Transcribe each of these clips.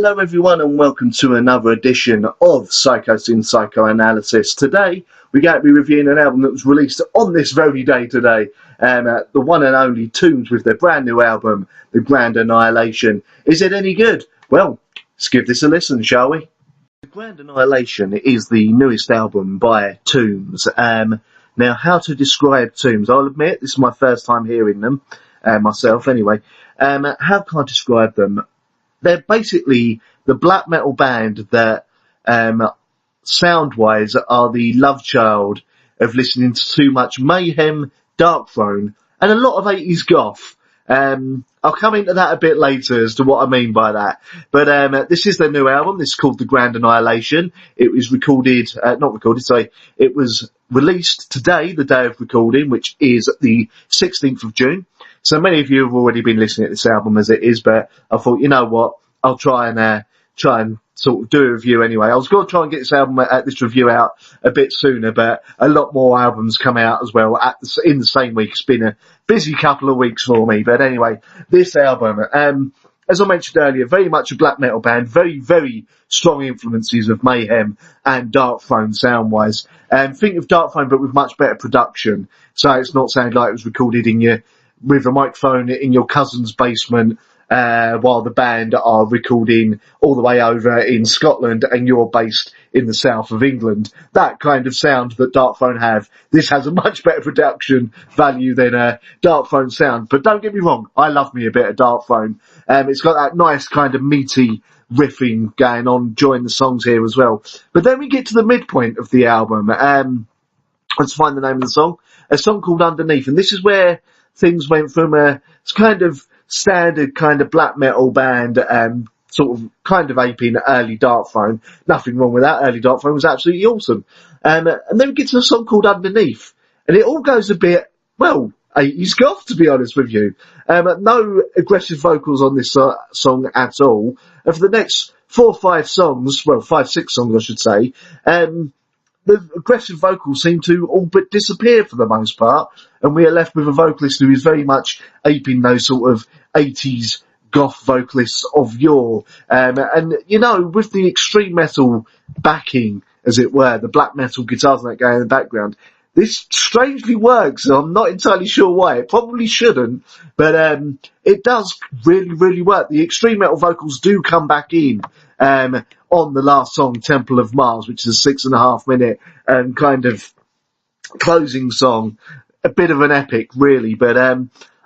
Hello everyone and welcome to another edition of Psychosin Psychoanalysis. Today we're going to be reviewing an album that was released on this very day today. The one and only Tombs with their brand new album, The Grand Annihilation. Is it any good? Well, let's give this a listen, shall we? The Grand Annihilation is the newest album by Tombs. Now, how to describe Tombs? I'll admit, this is my first time hearing them, myself anyway. How can I describe them? They're basically the black metal band that, sound-wise, are the love child of listening to too much Mayhem, Darkthrone, and a lot of 80s goth. I'll come into that a bit later as to what I mean by that. But this is their new album. This is called The Grand Annihilation. It was it was released today, the day of recording, which is the 16th of June. So many of you have already been listening to this album as it is, but I thought, you know what, I'll try and sort of do a review anyway. I was going to try and get this review out a bit sooner, but a lot more albums come out as well in the same week. It's been a busy couple of weeks for me. But anyway, this album, as I mentioned earlier, very much a black metal band, very, very strong influences of Mayhem and Darkthrone sound-wise. Think of Darkthrone, but with much better production. So it's not sounding like it was recorded with a microphone in your cousin's basement, while the band are recording all the way over in Scotland and you're based in the south of England. That kind of sound that Darkthrone have. This has a much better production value than Darkthrone sound. But don't get me wrong, I love me a bit of Darkthrone. It's got that nice kind of meaty riffing going on during the songs here as well. But then we get to the midpoint of the album. Let's find the name of the song. A song called Underneath. And this is where things went from it's kind of standard kind of black metal band, sort of kind of aping early Darkthrone. Nothing wrong with that. Early Darkthrone was absolutely awesome. And then we get to a song called Underneath. And it all goes a bit, well, 80s goth, to be honest with you. No aggressive vocals on this song at all. And for the next 4 or 5 songs, well, 5, 6 songs I should say, the aggressive vocals seem to all but disappear for the most part, and we are left with a vocalist who is very much aping those sort of 80s goth vocalists of yore. And, you know, with the extreme metal backing, as it were, the black metal guitars and that going in the background, this strangely works. I'm not entirely sure why. It probably shouldn't, but it does really, really work. The extreme metal vocals do come back in on the last song, Temple of Mars, which is a 6.5 minute kind of closing song. A bit of an epic, really. But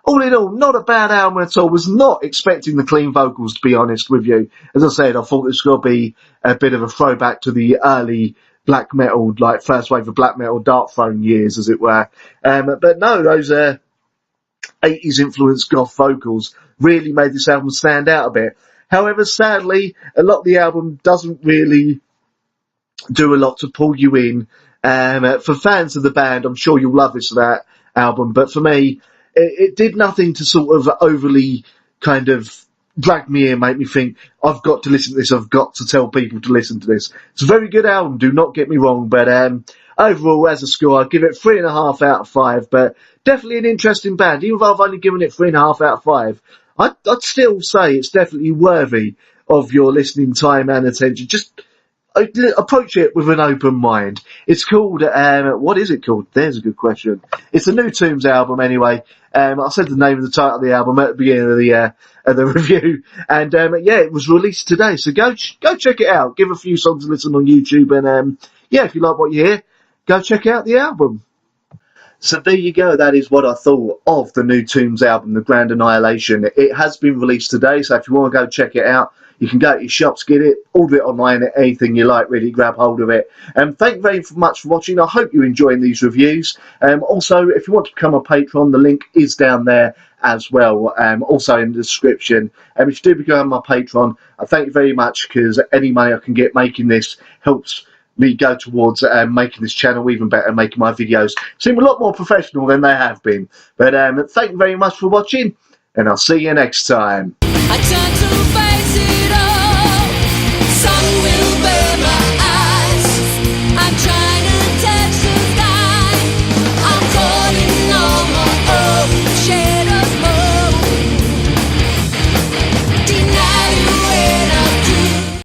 all in all, not a bad album at all. Was not expecting the clean vocals, to be honest with you. As I said, I thought this was going to be a bit of a throwback to the early black metal, like first wave of black metal Darkthrone years, as it were. But no, those 80s influenced goth vocals really made this album stand out a bit. However, sadly, a lot of the album doesn't really do a lot to pull you in. For fans of the band, I'm sure you'll love that album, but for me, it did nothing to sort of overly kind of drag me in, make me think, I've got to listen to this, I've got to tell people to listen to this. It's a very good album, do not get me wrong, but overall, as a score, I'd give it 3.5 out of 5, but definitely an interesting band. Even though I've only given it 3.5 out of 5, I'd still say it's definitely worthy of your listening time and attention. Just approach it with an open mind. It's called, what is it called? There's a good question. It's a new Tombs album anyway. I said the name of the title of the album at the beginning of the review. And, yeah, it was released today. So go check it out. Give a few songs a listen on YouTube. And, yeah, if you like what you hear, go check out the album. So there you go. That is what I thought of the new Tombs album, The Grand Annihilation. It has been released today, so if you want to go check it out, you can go to your shops, get it, order it online, anything you like, really grab hold of it. Thank you very much for watching. I hope you're enjoying these reviews. Also, if you want to become a patron, the link is down there as well, also in the description. If you do become my patron, I thank you very much, because any money I can get making this helps me go towards making this channel even better, making my videos seem a lot more professional than they have been. But thank you very much for watching, and I'll see you next time. I turn to face it all.